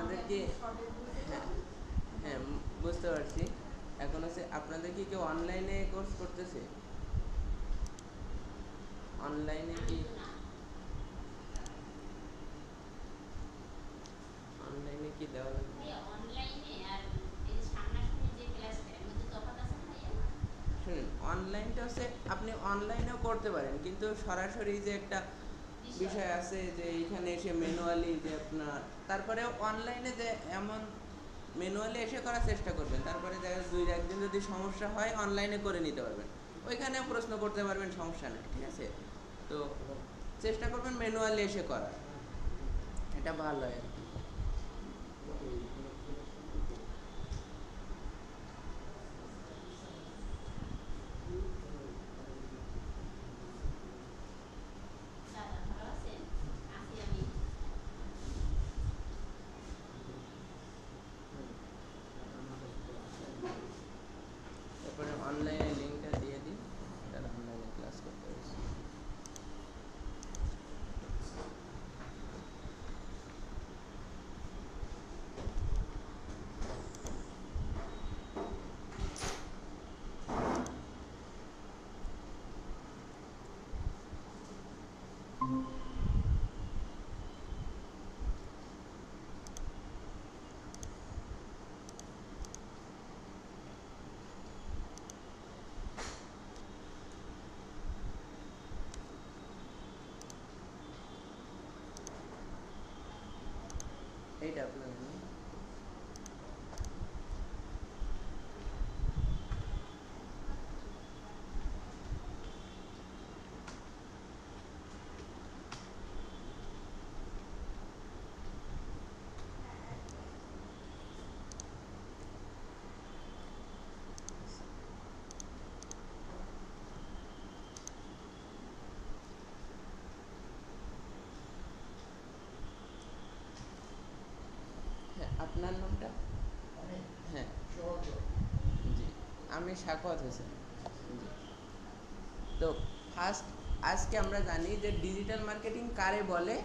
আপনাদের কি হ্যাঁ হ্যাঁ বুঝতে পারছি। এখন হচ্ছে আপনাদের কি কেউ অনলাইনে কোর্স করতেছে? অনলাইনে কি অনলাইনে কি দেওয়া লাগবে? শুনুন, অনলাইনটা হচ্ছে আপনি অনলাইনেও করতে পারেন, কিন্তু সরাসরি যে একটা বিষয় আছে যে এইখানে এসে ম্যানুয়ালি যে আপনার, তারপরেও অনলাইনে যে এমন ম্যানুয়ালি এসে করার চেষ্টা করবেন, তারপরে দেখা যাচ্ছে 2-1 দিন যদি সমস্যা হয় অনলাইনে করে নিতে পারবেন, ওইখানেও প্রশ্ন করতে পারবেন, সমস্যা নেই, ঠিক আছে? তো চেষ্টা করবেন ম্যানুয়ালি এসে করার, এটা ভালো হয় আর কি। তারপরে অনলাইনে লিঙ্কটা দিয়ে দিই, তারা অনলাইনে ক্লাস করতে পারছে। এইটা আপনার হ্যাঁ, আপনার নামটা? হ্যাঁ জি, আমি সাখাওয়াত হোসেন। জি। তো ফার্স্ট আজকে আমরা জানি যে ডিজিটাল মার্কেটিং কারে বলে,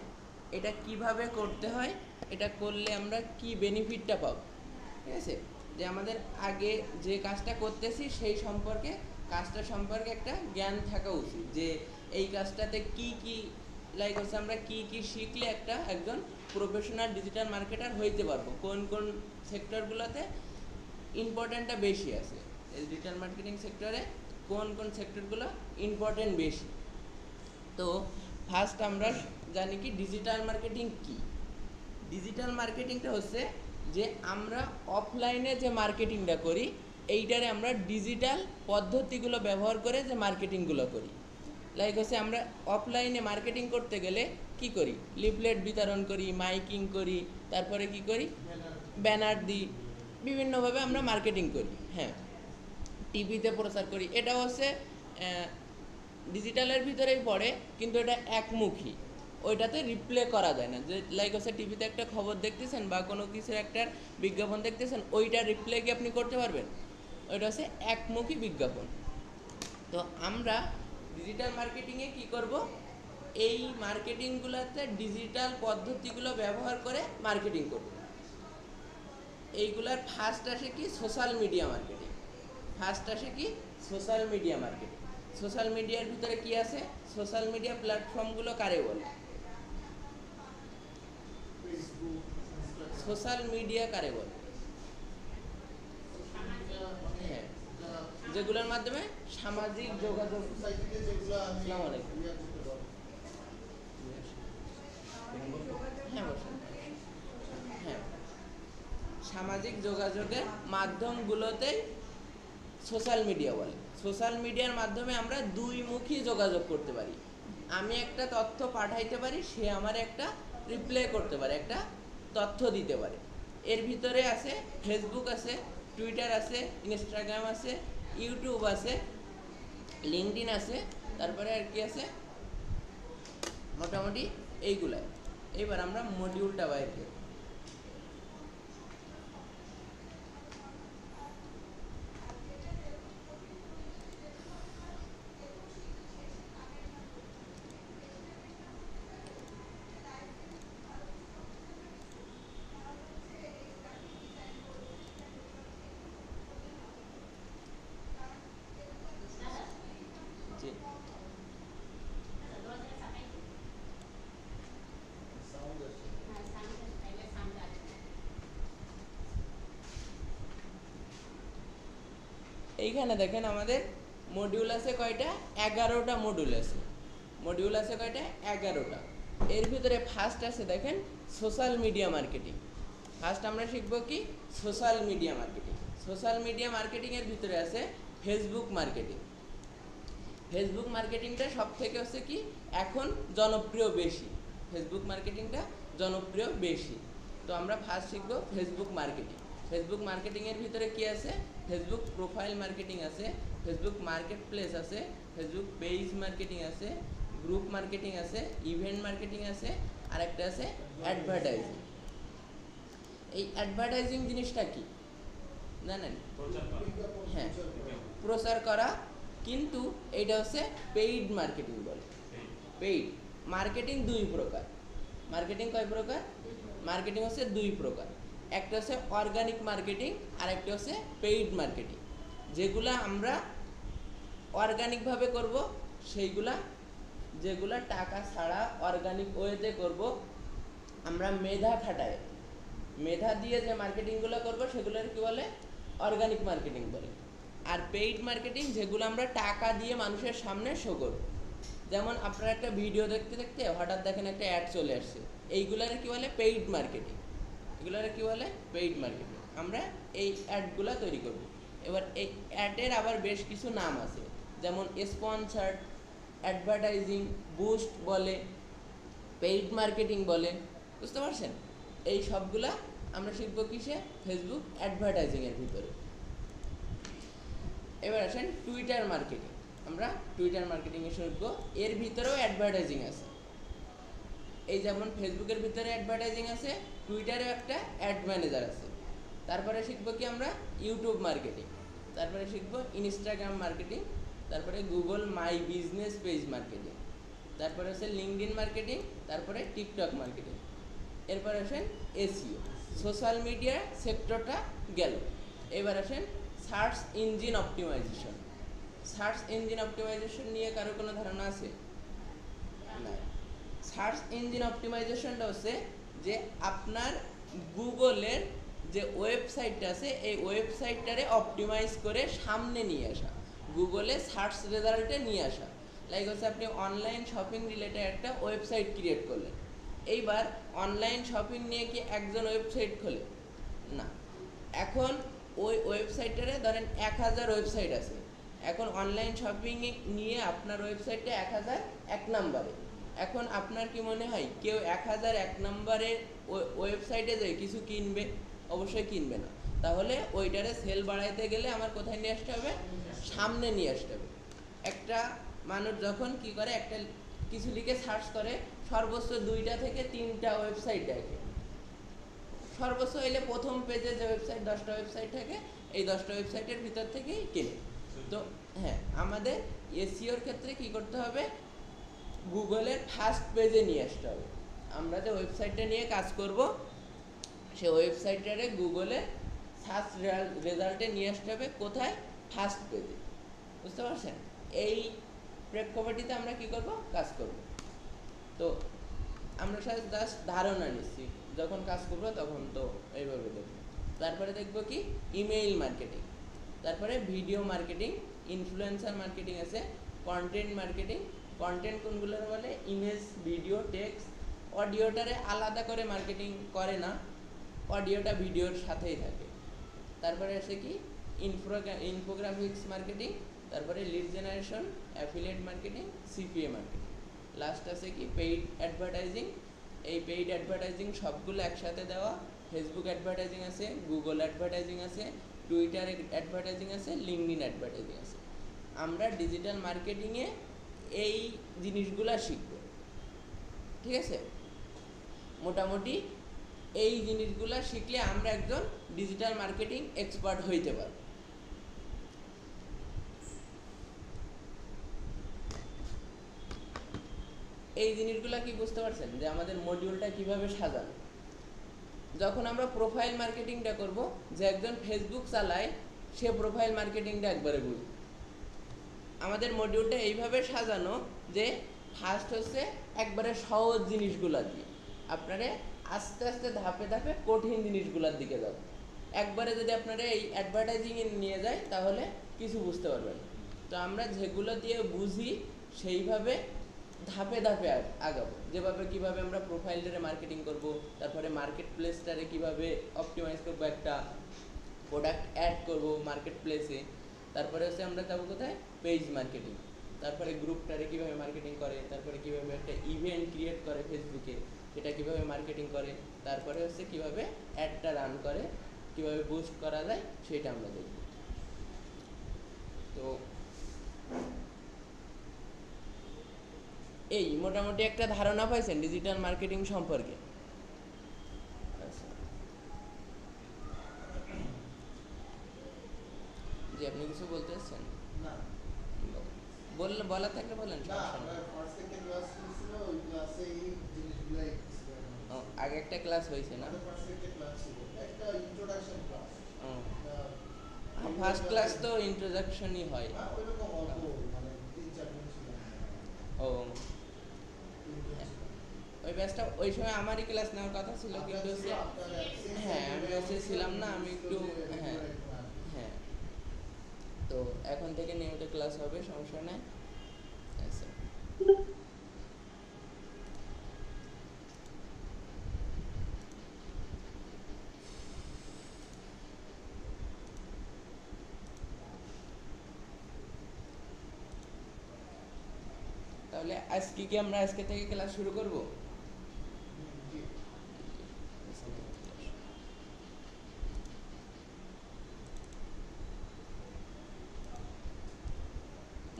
এটা কিভাবে করতে হয়, এটা করলে আমরা কি বেনিফিটটা পাবো, ঠিক আছে? যে আমাদের আগে যে কাজটা করতেছি সেই সম্পর্কে, কাজটা সম্পর্কে একটা জ্ঞান থাকা উচিত, যে এই কাজটাতে কি কি লাইক হচ্ছে আমরা কি কি শিখলে একটা একজন প্রফেশনাল ডিজিটাল মার্কেটার হইতে পারবো, কোন কোন সেক্টরগুলোতে ইম্পর্টেন্টটা বেশি আছে ডিজিটাল মার্কেটিং সেক্টরে, কোন কোন সেক্টরগুলো ইম্পর্টেন্ট বেশি। তো ফার্স্ট আমরা জানি কি ডিজিটাল মার্কেটিং কি। ডিজিটাল মার্কেটিংটা হচ্ছে যে আমরা অফলাইনে যে মার্কেটিংটা করি, এইটারে আমরা ডিজিটাল পদ্ধতিগুলো ব্যবহার করে যে মার্কেটিংগুলো করি। লাইক হচ্ছে আমরা অফলাইনে মার্কেটিং করতে গেলে কি করি, লিফলেট বিতরণ করি, মাইকিং করি, তারপরে কি করি, ব্যানার দিই, বিভিন্নভাবে আমরা মার্কেটিং করি। হ্যাঁ, টিভিতে প্রচার করি, এটা হচ্ছে ডিজিটালের ভিতরেই পড়ে, কিন্তু এটা একমুখী, ওইটাতে রিপ্লে করা যায় না। যে লাইক হচ্ছে টিভিতে একটা খবর দেখতেছেন বা কোনো কিছুর একটা বিজ্ঞাপন দেখতেছেন, ওইটা রিপ্লে কি আপনি করতে পারবেন? ওইটা হচ্ছে একমুখী বিজ্ঞাপন। তো আমরা ডিজিটাল মার্কেটিংয়ে কি করব, এই মার্কেটিংগুলোতে ডিজিটাল পদ্ধতিগুলো ব্যবহার করে মার্কেটিং করব। এইগুলার ফার্স্ট আসে কি সোশ্যাল মিডিয়া মার্কেটিং, ফার্স্ট আসে কি সোশ্যাল মিডিয়া মার্কেটিং। সোশ্যাল মিডিয়ার ভিতরে কি আছে, সোশ্যাল মিডিয়া প্ল্যাটফর্মগুলো কারে বলে, সোশ্যাল মিডিয়া কারে বলে? হ্যাঁ, যেগুলোর মাধ্যমে সামাজিক যোগাযোগ। আসসালামু আলাইকুম। হ্যাঁ বসুন। হ্যাঁ, সামাজিক যোগাযোগের মাধ্যমগুলোতেই সোশ্যাল মিডিয়া বলে। সোশ্যাল মিডিয়ার মাধ্যমে আমরা দুইমুখী যোগাযোগ করতে পারি। আমি একটা তথ্য পাঠাইতে পারি, সে আমার একটা রিপ্লাই করতে পারে, একটা তথ্য দিতে পারে। এর ভিতরে আছে ফেসবুক আছে, টুইটার আছে, ইনস্টাগ্রাম আছে, ইউটিউব আছে, লিঙ্কডইন আছে, তারপরে আর কি আছে, মোটামুটি এইগুলাই। এবার আমরা মডিউলটা বাইর করি। এইখানে দেখেন আমাদের মডিউল আছে কয়টা, 11টা মডিউল আছে কয়টা, 11টা। এর ভিতরে ফার্স্ট আছে দেখেন সোশ্যাল মিডিয়া মার্কেটিং। ফার্স্ট আমরা শিখব কি, social media marketing. Social media মার্কেটিংয়ের ভিতরে আছে ফেসবুক মার্কেটিং। ফেসবুক মার্কেটিংটা সব থেকে হচ্ছে কি এখন জনপ্রিয় বেশি, ফেসবুক মার্কেটিংটা জনপ্রিয় বেশি। তো আমরা ফার্স্ট শিখব ফেসবুক মার্কেটিং। ফেসবুক মার্কেটিংয়ের ভিতরে কি আছে, ফেসবুক প্রোফাইল মার্কেটিং আছে, ফেসবুক মার্কেট প্লেস আছে, ফেসবুক পেজ মার্কেটিং আছে, গ্রুপ মার্কেটিং আছে, ইভেন্ট মার্কেটিং আছে, আর একটা আছে অ্যাডভার্টাইজিং। এই অ্যাডভার্টাইজিং জিনিসটা কি জানেন? হ্যাঁ, প্রচার করা, কিন্তু এইটা হচ্ছে পেইড মার্কেটিং বলে। পেইড মার্কেটিং দুই প্রকার। মার্কেটিং কয় প্রকার? মার্কেটিং হচ্ছে দুই প্রকার। একটা হচ্ছে অর্গানিক মার্কেটিং আর একটা হচ্ছে পেইড মার্কেটিং। যেগুলা আমরা অর্গানিকভাবে করব সেইগুলা, যেগুলা টাকা ছাড়া অর্গানিক ওয়েতে করব, আমরা মেধা খাটায়, মেধা দিয়ে যে মার্কেটিংগুলো করব সেগুলোর কি বলে, অর্গানিক মার্কেটিং বলে। আর পেইড মার্কেটিং যেগুলো আমরা টাকা দিয়ে মানুষের সামনে শো করব। যেমন আপনারা একটা ভিডিও দেখতে দেখতে হঠাৎ দেখেন একটা অ্যাড চলে আসছে, এইগুলার কি বলে, পেইড মার্কেটিং। এগুলার কি বলে, পেইড মার্কেটিং। আমরা এই অ্যাডগুলো তৈরি করব। এবার এই অ্যাডের আবার বেশ কিছু নাম আছে, যেমন স্পন্সার্ড, অ্যাডভার্টাইজিং, বুস্ট বলে, পেইড মার্কেটিং বলে, বুঝতে পারছেন? এই সবগুলা আমরা শিখবো কিসে, ফেসবুক অ্যাডভার্টাইজিংয়ের ভিতরে। এবার আসেন টুইটার মার্কেটিং। আমরা টুইটার মার্কেটিংয়ে শিখবো, এর ভিতরেও অ্যাডভার্টাইজিং আছে। এই যেমন ফেসবুকের ভিতরে অ্যাডভার্টাইজিং আছে, টুইটারেও একটা অ্যাড ম্যানেজার আছে। তারপরে শিখবো কি আমরা ইউটিউব মার্কেটিং, তারপরে শিখবো ইনস্টাগ্রাম মার্কেটিং, তারপরে Google my business page marketing, তারপরে হচ্ছে লিঙ্কডইন মার্কেটিং, তারপরে টিকটক মার্কেটিং। এরপর আসেন এসইও, সোশ্যাল মিডিয়া সেক্টরটা গেল। এবার আসেন search engine optimisation. Search engine optimisation নিয়ে কারো কোনো ধারণা আছে? না। সার্চ ইঞ্জিন অপটিমাইজেশনটা হচ্ছে যে আপনার গুগলের যে ওয়েবসাইটটা আছে এই ওয়েবসাইটটারে অপটিমাইজ করে সামনে নিয়ে আসা, গুগলে সার্চ রেজাল্টে নিয়ে আসা। লাইক হচ্ছে আপনি অনলাইন শপিং রিলেটেড একটা ওয়েবসাইট ক্রিয়েট করলেন, এইবার অনলাইন শপিং নিয়ে কি একজন ওয়েবসাইট খোলে না, এখন ওই ওয়েবসাইটটারে ধরেন 1000 ওয়েবসাইট আছে, এখন অনলাইন শপিং নিয়ে আপনার ওয়েবসাইটটা 1001 নম্বরে। এখন আপনার কি মনে হয় কেউ 1001 নম্বরের ওয়েবসাইটে যায় কিছু কিনবে? অবশ্যই কিনবে না। তাহলে ওইটারে সেল বাড়াইতে গেলে আমার কোথায় নিয়ে আসতে হবে, সামনে নিয়ে আসতে হবে। একটা মানুষ যখন কি করে, একটা কিছু লিখে সার্চ করে, সর্বোচ্চ 2টা থেকে 3টা ওয়েবসাইট দেখে, সর্বোচ্চ হইলে প্রথম পেজে যে ওয়েবসাইট 10টা ওয়েবসাইট থাকে, এই 10টা ওয়েবসাইটের ভিতর থেকেই কেনে। তো হ্যাঁ, আমাদের এসইওর ক্ষেত্রে কি করতে হবে, গুগলের ফার্স্ট পেজে নিয়ে আসতে হবে। আমরা যে ওয়েবসাইটটা নিয়ে কাজ করব সেই ওয়েবসাইটটারে গুগলে সার্চ রেজাল্টে নিয়ে আসতে হবে, কোথায়, ফার্স্ট পেজে। বুঝতে পারছেন? এই প্রেক্ষাপটিতে আমরা কি করব, কাজ করব। তো আমরা সাথে জাস্ট ধারণা নিচ্ছি, যখন কাজ করব তখন তো এইভাবে দেখব। তারপরে দেখব কি ইমেইল মার্কেটিং, তারপরে ভিডিও মার্কেটিং, ইনফ্লুয়েন্সার মার্কেটিং আছে, কন্টেন্ট মার্কেটিং। কন্টেন্ট কোনগুলোর বলে, ইমেজ, ভিডিও, টেক্সট। অডিওটারে আলাদা করে মার্কেটিং করে না, অডিওটা ভিডিওর সাথেই থাকে। তারপরে আছে কি ইনফোগ্রাফিক্স মার্কেটিং, তারপরে lead generation, affiliate marketing, CPA marketing. Last আছে কি পেইড অ্যাডভার্টাইজিং। এই পেইড অ্যাডভার্টাইজিং সবগুলো একসাথে দেওয়া, ফেসবুক অ্যাডভার্টাইজিং আছে, গুগল অ্যাডভার্টাইজিং আছে, টুইটার অ্যাডভার্টাইজিং আছে, লিঙ্কডইন অ্যাডভার্টাইজিং আছে। আমরা ডিজিটাল মার্কেটিংয়ে এই জিনিসগুলো শিখব, ঠিক আছে? মোটামুটি এই জিনিসগুলো শিখলে আমরা একজন ডিজিটাল মার্কেটিং এক্সপার্ট হইতে পারব। এই জিনিসগুলো কি বুঝতে পারছেন যে আমাদের মডিউলটা কিভাবে সাজানো? যখন আমরা প্রোফাইল মার্কেটিংটা করব, যে একজন ফেসবুক চালায় সে প্রোফাইল মার্কেটিংটা একবারে বুঝবে। আমাদের মডিউলটা এইভাবে সাজানো যে ফার্স্ট হচ্ছে একবারে সহজ জিনিসগুলো দিয়ে, আপনারে আস্তে আস্তে ধাপে ধাপে কঠিন জিনিসগুলোর দিকে যাব। একবারে যদি আপনারা এই অ্যাডভার্টাইজিংয়ে নিয়ে যায় তাহলে কিছু বুঝতে পারবেন না। তো আমরা যেগুলো দিয়ে বুঝি সেইভাবে ধাপে ধাপে আগাবো, যেভাবে কীভাবে আমরা প্রোফাইলটারে মার্কেটিং করব, তারপরে মার্কেট প্লেসটারে কীভাবে অপটিমাইজ করবো, একটা প্রোডাক্ট অ্যাড করব মার্কেট প্লেসে, তারপরে হচ্ছে আমরা যাবো কোথায় পেজ মার্কেটিং, তারপরে গ্রুপটারে কীভাবে মার্কেটিং করে, তারপরে কীভাবে একটা ইভেন্ট ক্রিয়েট করে ফেসবুকে সেটা কীভাবে মার্কেটিং করে, তারপরে হচ্ছে কীভাবে অ্যাডটা রান করে, কীভাবে বুস্ট করা যায় সেটা আমরা দেখব। তো এই মোটামুটি একটা ধারণা পাইছেন ডিজিটাল মার্কেটিং সম্পর্কে। জি, আপনি কিছু বলতে চাচ্ছেন? না, বললে বলা থাকলে বলেন। আগে একটা ক্লাস হয়েছে না? ফার্স্ট ক্লাস তো ইন্ট্রোডাকশনই হয়। ও, ওই ব্যাচটা ওই সময় আমারই ক্লাস নেওয়ার কথা ছিল, কিন্তু হ্যাঁ আমি হচ্ছে ছিলাম না, আমি একটু হ্যাঁ হ্যাঁ তো এখন থেকে নিয়মিত ক্লাস হবে, সমস্যা নেই। আচ্ছা, তাহলে আজকে কি আমরা আজকে থেকে ক্লাস শুরু করব?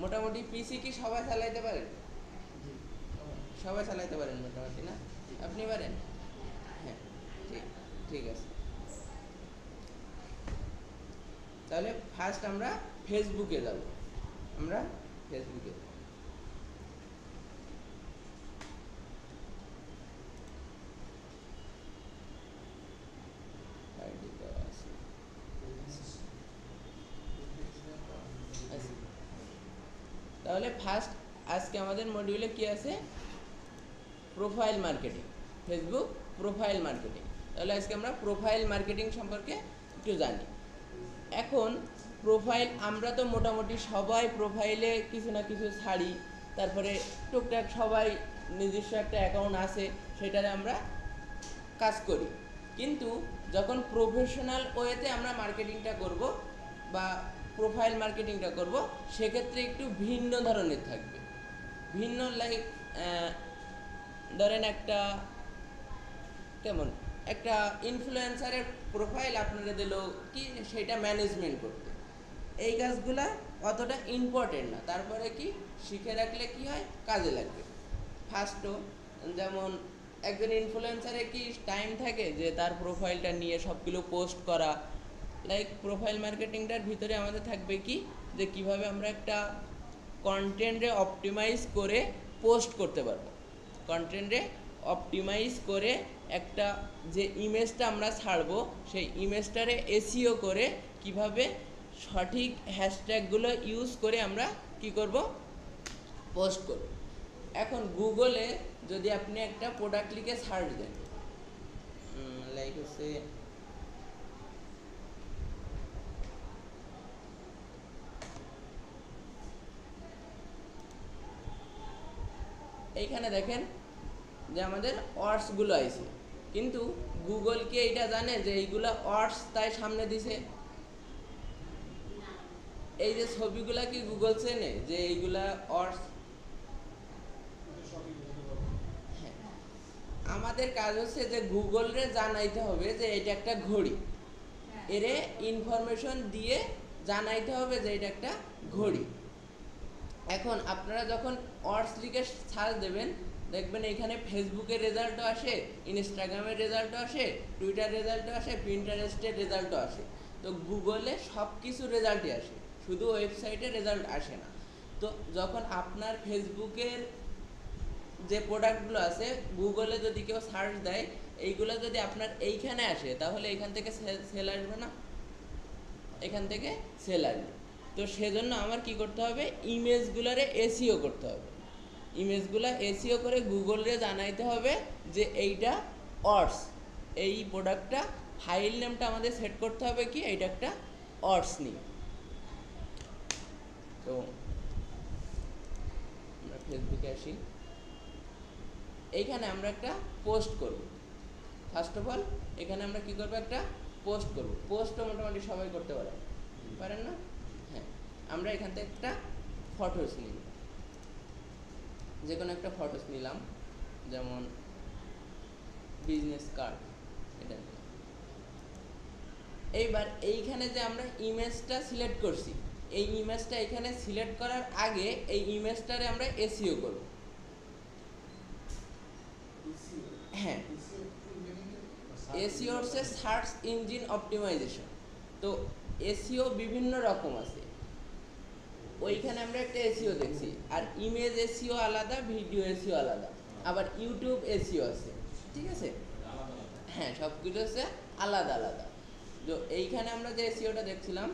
মোটামুটি পিসি কি সবাই চালাইতে পারেন? সবাই চালাইতে পারেন মোটামুটি, না? আপনি পারেন? হ্যাঁ, ঠিক ঠিক আছে। তাহলে ফার্স্ট আমরা ফেসবুকে যাব। আমরা ফেসবুকে তাহলে ফার্স্ট আজকে আমাদের মডিউলে কি আছে? Profile marketing, Facebook profile marketing. তাহলে আজকে আমরা প্রোফাইল মার্কেটিং সম্পর্কে একটু জানি। এখন প্রোফাইল, আমরা তো মোটামুটি সবাই প্রোফাইলে কিছু না কিছু ছাড়ি, তারপরে টুকটাক সবাই নিজস্ব একটা অ্যাকাউন্ট আছে, সেটারে আমরা কাজ করি। কিন্তু যখন প্রফেশনাল ওয়েতে আমরা মার্কেটিংটা করব বা প্রোফাইল মার্কেটিংটা করব, সেক্ষেত্রে একটু ভিন্ন ধরনের থাকবে। ভিন্ন লাইক ধরেন একটা কেমন একটা ইনফ্লুয়েন্সারের প্রোফাইল আপনারা দিল কি সেটা ম্যানেজমেন্ট করতে, এই কাজগুলা অতটা ইম্পর্টেন্ট না, তারপরে কি শিখে রাখলে কি হয়, কাজে লাগবে। ফার্স্টও যেমন একজন ইনফ্লুয়েন্সারে কি টাইম থাকে যে তার প্রোফাইলটা নিয়ে সবগুলো পোস্ট করা, লাইক প্রোফাইল মার্কেটিংটার ভিতরে আমাদের থাকবে কি যে কিভাবে আমরা একটা কন্টেন্টে অপটিমাইজ করে পোস্ট করতে পারবো, কন্টেন্টে অপটিমাইজ করে একটা যে ইমেজটা আমরা ছাড়বো সেই ইমেজটারে এসইও করে কিভাবে সঠিক হ্যাশট্যাগুলো ইউজ করে আমরা কি করব, পোস্ট করব। এখন গুগলে যদি আপনি একটা প্রোডাক্ট লিখে সার্চ দেন, লাইক হচ্ছে এইখানে দেখেন যে আমাদের ওয়ার্ডসগুলো আছে, কিন্তু গুগল কি এইটা জানে যে এইগুলা ওয়ার্ডস তাই সামনে দিছে? এই যে ছবিগুলা কি গুগল চেনে যে এইগুলা ওয়ার্ডস? হ্যাঁ, আমাদের কাজ হচ্ছে যে গুগলরে জানাইতে হবে যে এটা একটা ঘড়ি, এরে ইনফরমেশন দিয়ে জানাইতে হবে যে এটা একটা ঘড়ি। এখন আপনারা যখন ওয়ার্ডস লিখে সার্চ দেবেন, দেখবেন এখানে ফেসবুকের রেজাল্টও আসে, ইনস্টাগ্রামের রেজাল্টও আসে, টুইটার রেজাল্টও আসে, পিন্টারেস্টের রেজাল্টও আসে। তো গুগলে সব কিছু রেজাল্টই আসে, শুধু ওয়েবসাইটের রেজাল্ট আসে না। তো যখন আপনার ফেসবুকের যে প্রোডাক্টগুলো আছে গুগলে যদি কেউ সার্চ দেয়, এইগুলো যদি আপনার এইখানে আসে তাহলে এখান থেকে সেল আসবে না, এখান থেকে সেল আসবে। তো সেজন্য আমার কি করতে হবে, ইমেজগুলোরে এসইও করতে হবে, ইমেজগুলো এসইও করে গুগলে জানাইতে হবে যে এইটা অর্ডস, এই প্রোডাক্টটা ফাইল নেমটা আমাদের সেট করতে হবে কি এইটা একটা অর্ডস নিয়ে। তো আমরা ফেসবুকে আসি, এইখানে আমরা একটা পোস্ট করব। ফার্স্ট অফ অল এখানে আমরা কি করব, একটা পোস্ট করব। পোস্টও মোটামুটি সবাই করতে পারেন না? হ্যাঁ, আমরা এখান থেকে একটা ফটোস নিব, যে কোনো একটা ফটোস নিলাম, যেমন বিজনেস কার্ড, এটা নিলাম। এইবার এইখানে যে আমরা ইমেজটা সিলেক্ট করছি, এই ইমেজটা এখানে সিলেক্ট করার আগে এই ইমেজটারে আমরা এসইও করব। হ্যাঁ, এসইও হচ্ছে সার্চ ইঞ্জিন অপটিমাইজেশন। তো এসইও বিভিন্ন রকম আছে, ওইখানে আমরা একটা এসইও দেখছি। আর ইমেজ এসইও আলাদা, ভিডিও এসইও আলাদা, আবার ইউটিউব এসইও আছে, ঠিক আছে? হ্যাঁ, সব কিছু হচ্ছে আলাদা আলাদা। তো এইখানে আমরা যে এসইওটা দেখছিলাম,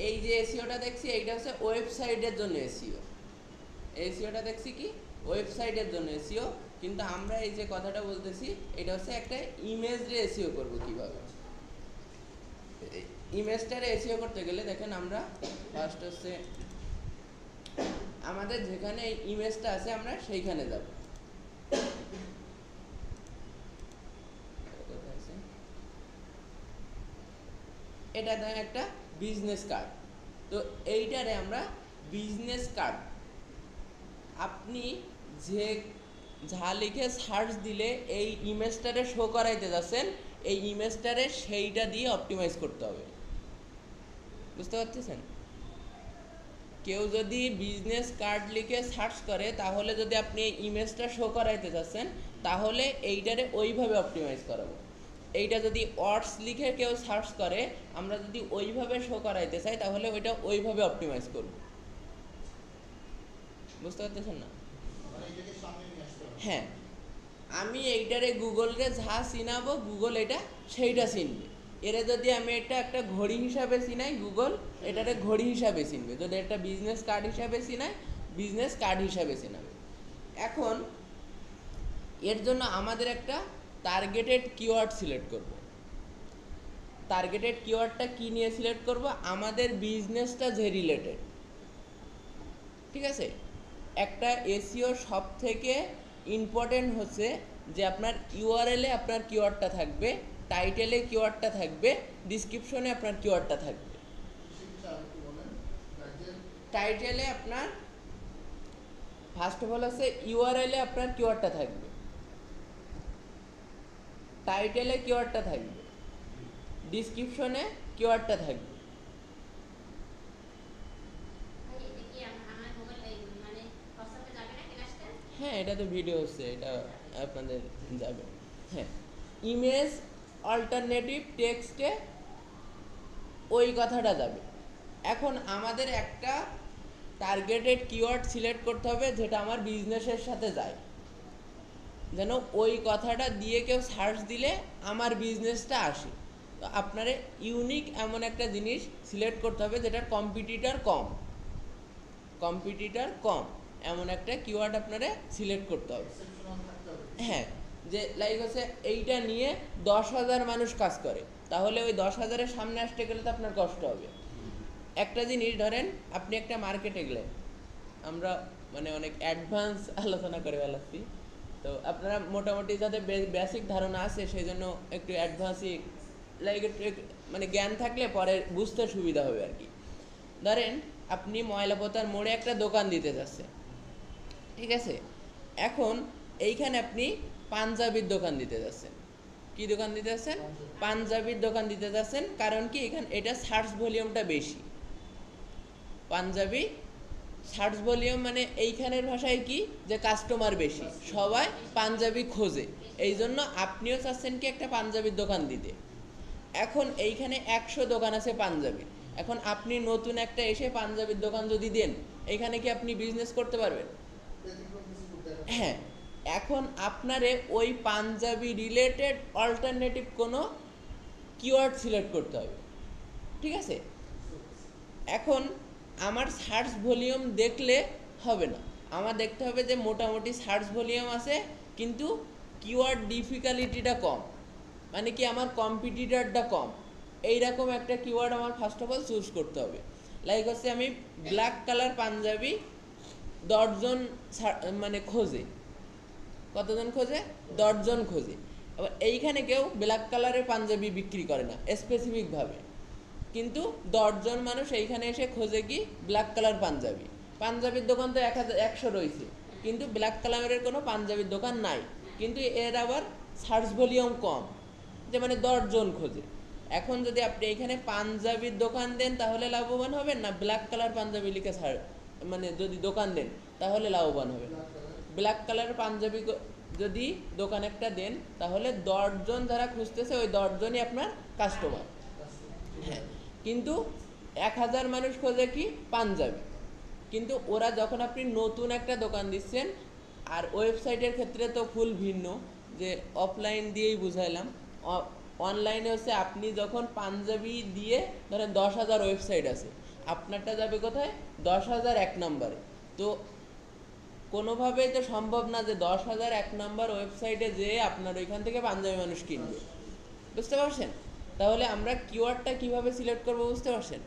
এই যে এসইওটা দেখছি, এইটা হচ্ছে ওয়েবসাইটের জন্য এসইও। এসইওটা দেখছি কি ওয়েবসাইটের জন্য এসইও, কিন্তু আমরা এই যে কথাটা বলতেছি এটা হচ্ছে একটা ইমেজরে এসইও করব। কিভাবে ইমেজটারে এসইও করতে গেলে দেখেন, আমরা ফার্স্ট হচ্ছে আমাদের যেখানে এই ইমেজটা আছে আমরা সেইখানে যাব। এটা দেয় একটা বিজনেস কার্ড। তো এইটারে আমরা বিজনেস কার্ড, আপনি যে যা লিখে সার্চ দিলে এই ইমেজটারে শো করাইতে যাচ্ছেন, এই ইমেজটারে সেইটা দিয়ে অপটিমাইজ করতে হবে। বুঝতে পারতেছেন? কেউ যদি বিজনেস কার্ড লিখে সার্চ করে, তাহলে যদি আপনি এই ইমেজটা শো করাইতে যাচ্ছেন, তাহলে এইটারে ওইভাবে অপটিমাইজ করাবো। এইটা যদি ওয়ার্ডস লিখে কেউ সার্চ করে, আমরা যদি ওইভাবে শো করাইতে চাই, তাহলে ওইটা ওইভাবে অপটিমাইজ করব। বুঝতে পারতেছেন না? হ্যাঁ, আমি এইটারে গুগলকে যা চিনাবো, গুগল এটা সেইটা চিনবে। এরে যদি আমি এটা একটা ঘড়ি হিসাবে চিনাই, গুগল এটারে ঘড়ি হিসাবে চিনবে। যদি এটা বিজনেস কার্ড হিসাবে চিনাই, বিজনেস কার্ড হিসাবে চিনাবে। এখন এর জন্য আমাদের একটা টার্গেটেড কিওয়ার্ড সিলেক্ট করব। টার্গেটেড কিওয়ার্ডটা কি নিয়ে সিলেক্ট করব? আমাদের বিজনেসটা যে রিলেটেড, ঠিক আছে? একটা এসইও সব থেকে ইম্পর্টেন্ট হচ্ছে যে আপনার ইউআরএলে আপনার কিওয়ার্ডটা থাকবে, টাইটেলে কিওয়ার্ডটা থাকবে, ডিসক্রিপশনে আপনার কিওয়ার্ডটা থাকবে। টাইটেলে আপনার ফার্স্ট অফ অল হচ্ছে ইউআরএলে আপনার কিওয়ার্ডটা থাকবে, টাইটেলে কিওয়ার্ডটা থাকবে, ডিসক্রিপশনে কিওয়ার্ডটা থাকবে। হ্যাঁ, এটা তো ভিডিও হচ্ছে, এটা আপনাদের যাবে। হ্যাঁ, ইমেজ অল্টারনেটিভ টেক্সটে ওই কথাটা যাবে। এখন আমাদের একটা টার্গেটেড কিওয়ার্ড সিলেক্ট করতে হবে যেটা আমার বিজনেসের সাথে যায়, যেন ওই কথাটা দিয়ে কেউ সার্চ দিলে আমার বিজনেসটা আসে। তো আপনারে ইউনিক এমন একটা জিনিস সিলেক্ট করতে হবে যেটার কম্পিটিটর কম এমন একটা কিওয়ার্ড আপনারে সিলেক্ট করতে হবে। হ্যাঁ, যে লাইক হচ্ছে এইটা নিয়ে 10,000 মানুষ কাজ করে, তাহলে ওই 10,000-এর সামনে আসতে গেলে তো আপনার কষ্ট হবে। একটা জিনিস ধরেন, আপনি একটা মার্কেটে গেলেন, আমরা মানে অনেক অ্যাডভান্স আলোচনা করে ফেলাচ্ছি, তো আপনারা মোটামুটি যাদের বেসিক ধারণা আছে সেই জন্য একটু অ্যাডভান্সই লাইক একটু মানে জ্ঞান থাকলে পরে বুঝতে সুবিধা হবে আর কি। ধরেন আপনি ময়লাপোতার মোড়ে একটা দোকান দিতে যাচ্ছেন, ঠিক আছে? এখন এইখানে আপনি পাঞ্জাবির দোকান দিতে যাচ্ছেন। কি দোকান দিতে যাচ্ছেন? পাঞ্জাবির দোকান দিতে যাচ্ছেন। কারণ কি, এখানে এটা সার্চ ভলিউমটা বেশি। পাঞ্জাবি সার্চ ভলিউম মানে এইখানের ভাষায় কি, যে কাস্টমার বেশি, সবাই পাঞ্জাবি খোঁজে, এই জন্য আপনিও চাচ্ছেন কি একটা পাঞ্জাবির দোকান দিতে। এখন এইখানে 100 দোকান আছে পাঞ্জাবির, এখন আপনি নতুন একটা এসে পাঞ্জাবির দোকান যদি দেন, এইখানে কি আপনি বিজনেস করতে পারবেন? হ্যাঁ, এখন আপনারে ওই পাঞ্জাবি রিলেটেড অল্টারনেটিভ কোনো কিওয়ার্ড সিলেক্ট করতে হবে, ঠিক আছে? এখন আমার সার্চ ভলিউম দেখলে হবে না, আমার দেখতে হবে যে মোটামুটি সার্চ ভলিউম আছে কিন্তু কিওয়ার্ড ডিফিকাল্টিটা কম, মানে কি আমার কম্পিটিটরটা কম, এইরকম একটা কিওয়ার্ড আমার ফার্স্ট অফ অল চুজ করতে হবে। লাইক হচ্ছে আমি ব্ল্যাক কালার পাঞ্জাবি 10 জন মানে খোঁজে, কতজন খোঁজে? 10 জন খোঁজে। আবার এইখানে কেউ ব্ল্যাক কালারের পাঞ্জাবি বিক্রি করে না স্পেসিফিকভাবে, কিন্তু 10 জন মানুষ এইখানে এসে খোঁজে কি ব্ল্যাক কালার পাঞ্জাবি। পাঞ্জাবির দোকান তো 100 রয়েছে, কিন্তু ব্ল্যাক কালারের কোনো পাঞ্জাবির দোকান নাই, কিন্তু এর আবার সার্চ ভলিউম কম, যে মানে 10 জন খোঁজে। এখন যদি আপনি এইখানে পাঞ্জাবির দোকান দেন তাহলে লাভবান হবেন, না ব্ল্যাক কালার পাঞ্জাবি লিখে মানে যদি দোকান দেন তাহলে লাভবান হবেন? ব্ল্যাক কালার পাঞ্জাবি যদি দোকান একটা দেন তাহলে 10 জন যারা খুঁজতেছে ওই 10 জনই আপনার কাস্টমার। হ্যাঁ, কিন্তু 1000 মানুষ খোঁজে কি পাঞ্জাবি, কিন্তু ওরা যখন আপনি নতুন একটা দোকান দিচ্ছেন, আর ওয়েবসাইটের ক্ষেত্রে তো ফুল ভিন্ন, যে অফলাইন দিয়েই বুঝাইলাম। অনলাইনে হচ্ছে আপনি যখন পাঞ্জাবি দিয়ে ধরেন 10,000 ওয়েবসাইট আছে, আপনারটা যাবে কোথায়? 10,001 নম্বরে। তো কোনোভাবেই তো সম্ভব না যে 10,001 নম্বর ওয়েবসাইটে যেয়ে আপনার ওইখান থেকে পাঞ্জাবি মানুষ কিনবে, বুঝতে পারছেন? তাহলে আমরা কিওয়ার্ডটা কিভাবে সিলেক্ট করব বুঝতে পারছেন?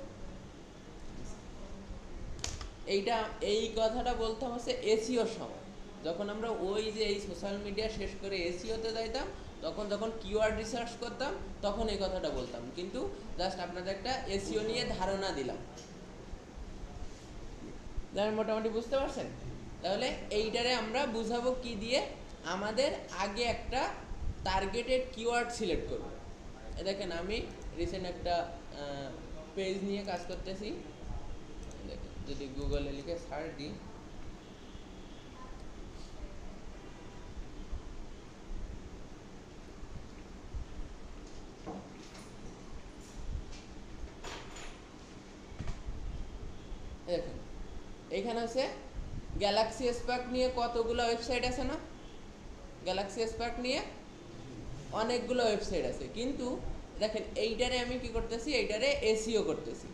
এই কথাটা বলতাম হচ্ছে এসইওর সময়, যখন আমরা ওই যে এই সোশ্যাল মিডিয়া শেষ করে এসইওতে যাইতাম, তখন যখন কিওয়ার্ড রিসার্চ করতাম তখন এই কথাটা বলতাম, কিন্তু জাস্ট আপনাদের একটা এসইও নিয়ে ধারণা দিলাম। মোটামুটি বুঝতে পারছেন? তাহলে এইটারে আমরা বুঝাবো কি দিয়ে? আমাদের আগে একটা টার্গেটেড কিওয়ার্ড সিলেক্ট করব। দেখেন আমি রিসেন্ট একটা পেজ নিয়ে কাজ করতেছি। দেখেন যদি গুগলে লিখে সার্চ দিই, দেখেন এইখানে আছে গ্যালাক্সি স্পার্ক নিয়ে কতগুলো ওয়েবসাইট আছে না? গ্যালাক্সি স্পার্ক নিয়ে অনেকগুলো ওয়েবসাইট আছে, কিন্তু দেখেন এইটারে আমি কি করতেছি, এইটারে এসইও করতেছি।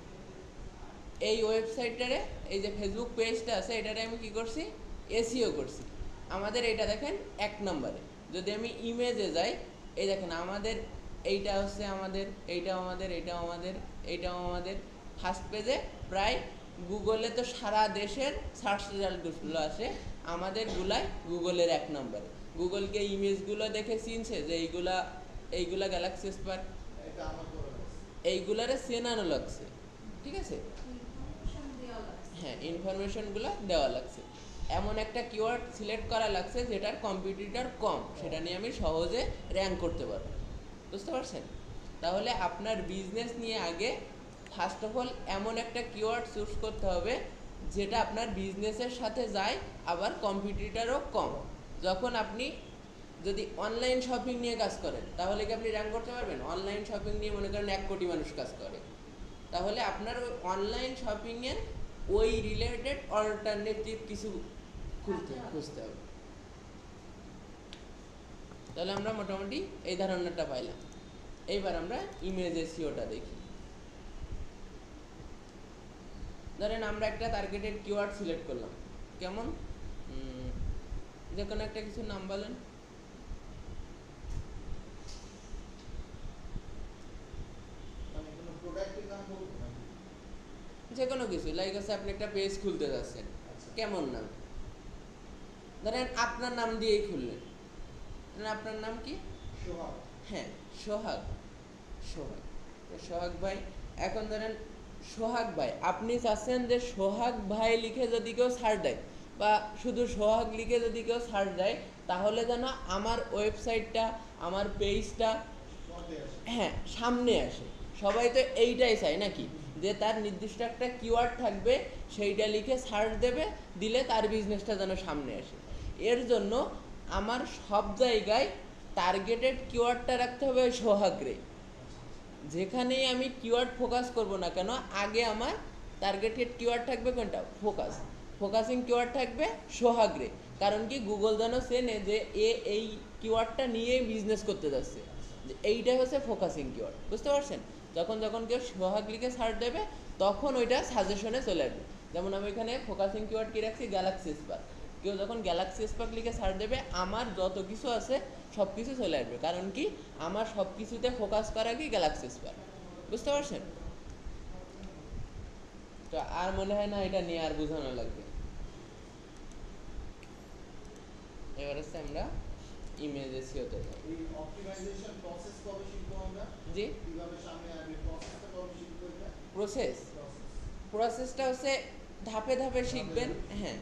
এই ওয়েবসাইটটারে, এই যে ফেসবুক পেজটা আছে, এটারে আমি কি করছি, এসইও করছি। আমাদের এইটা দেখেন 1 নম্বরে। যদি আমি ইমেজে যাই, এই দেখেন আমাদের এইটা হচ্ছে আমাদের, এইটাও আমাদের, এইটাও আমাদের, এইটাও আমাদের ফার্স্ট পেজে। প্রায় গুগলে তো সারা দেশের সার্চ রেজাল্টগুলো আসে, আমাদের গুলাই গুগলের 1 নম্বরে। গুগলকে ইমেজগুলো দেখে চিনছে যে এইগুলা গ্যালাক্সি স্পার্ক, এইগুলারে চেনানো লাগছে, ঠিক আছে? হ্যাঁ, ইনফরমেশনগুলো দেওয়া লাগছে, এমন একটা কিওয়ার্ড সিলেক্ট করা লাগছে যেটার কম্পিটিটর কম, সেটা নিয়ে আমি সহজে র্যাঙ্ক করতে পারবো, বুঝতে পারছেন? তাহলে আপনার বিজনেস নিয়ে আগে ফার্স্ট অফ অল এমন একটা কিওয়ার্ড চুজ করতে হবে যেটা আপনার বিজনেসের সাথে যায়, আবার কম্পিটিটরও কম। যখন আপনি যদি অনলাইন শপিং নিয়ে কাজ করেন তাহলে কি আপনি র্যাঙ্ক করতে পারবেন? অনলাইন শপিং নিয়ে মনে করেন 1 কোটি মানুষ কাজ করে, তাহলে আপনার ওই অনলাইন শপিংয়ের ওই রিলেটেড অল্টারনেটিভ কিছু খুঁজতে হবে। তাহলে আমরা মোটামুটি এই ধারণাটা পাইলাম। এইবার আমরা ইমেজ এসইওটা দেখি। ধরেন আমরা একটা টার্গেটেড কিওয়ার্ড সিলেক্ট করলাম, কেমন? যে কোনো একটা কিছু নাম বলেন। যে কোনো কিছু, লাইক আছে আপনি একটা পেজ খুলতে যাচ্ছেন, কেমন নাম? ধরেন আপনার নাম দিয়েই খুললেন। আপনার নাম কি? সোহাগ। হ্যাঁ, সোহাগ। সোহাগ ভাই। এখন ধরেন সোহাগ ভাই, আপনি চাচ্ছেন যে সোহাগ ভাই লিখে যদি কেউ সার্চ দেয়, বা শুধু সোহাগ লিখে যদি কেউ সার্চ দেয়, তাহলে যেন আমার ওয়েবসাইটটা, আমার পেজটা হ্যাঁ সামনে আসে। সবাই তো এইটাই চায় নাকি, যে তার নির্দিষ্ট একটা কিওয়ার্ড থাকবে, সেইটা লিখে সার্চ দেবে, দিলে তার বিজনেসটা যেন সামনে আসে। এর জন্য আমার সব জায়গায় টার্গেটেড কিওয়ার্ডটা রাখতে হবে সোহাগরে। যেখানেই আমি কিওয়ার্ড ফোকাস করব না কেন, আগে আমার টার্গেটেড কিওয়ার্ড থাকবে কোনটা? ফোকাসিং কিওয়ার্ড থাকবে সোহাগরে। কারণ কি, গুগল যেন চেনে যে এই কিওয়ার্ডটা নিয়েই বিজনেস করতে যাচ্ছে, এইটাই হচ্ছে ফোকাসিং কিওয়ার্ড, বুঝতে পারছেন? যখন কেউ সোহাগ লিখে সার্চ দেবে তখন ওইটা সাজেশনে চলে আসবে। যেমন আমি এখানে ফোকাসিং কিওয়ার্ড কি রাখছি, গ্যালাক্সি স্পার্ক। কেউ যখন গ্যালাক্সি স্পার্ক লিখে সার্চ দেবে আমার যত কিছু আছে সব কিছু চলে আসবে, কারণ কি আমার সব কিছুতে ফোকাস করা কি গ্যালাক্সি স্পার্ক। বুঝতে পারছেন? তো আর মনে হয় না এটা নিয়ে আর বোঝানো লাগবে। এবার হচ্ছে আমরা ইমেজ এসইওতে যাই। এই অপটিমাইজেশন প্রসেস কবে শিখব আমরা? জি, কিভাবে সামনে আসবে প্রসেসটা কবে শিখব এটা? প্রসেসটা হচ্ছে ধাপে ধাপে শিখবেন। হ্যাঁ,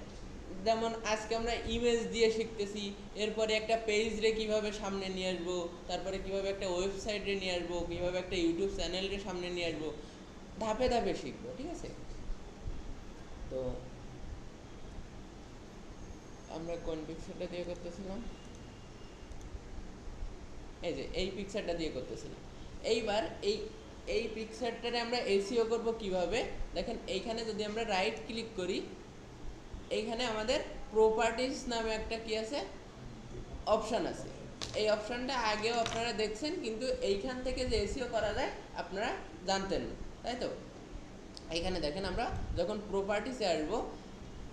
যেমন আজকে আমরা ইমেজ দিয়ে শিখতেছি, এরপরে একটা পেজরে কিভাবে সামনে নিয়ে আসবো, তারপরে কিভাবে একটা ওয়েবসাইটে নিয়ে আসবো, কিভাবে একটা ইউটিউব চ্যানেলের সামনে নিয়ে আসবো, ধাপে ধাপে শিখবো। ঠিক আছে? তো আমরা কোন পিকচারটা দিয়ে করতেছিলাম? এই যে এই পিকচারটা দিয়ে করতেছিলাম। এইবার এই পিকচারটারে আমরা এসইও করব কিভাবে? দেখেন এইখানে যদি আমরা রাইট ক্লিক করি, এইখানে আমাদের প্রপার্টিজ নামে একটা কি আছে, অপশান আছে। এই অপশানটা আগেও আপনারা দেখছেন, কিন্তু এইখান থেকে যে এসইও করা যায় আপনারা জানতেন না, তাই তো? এইখানে দেখেন আমরা যখন প্রপার্টিসে আসবো,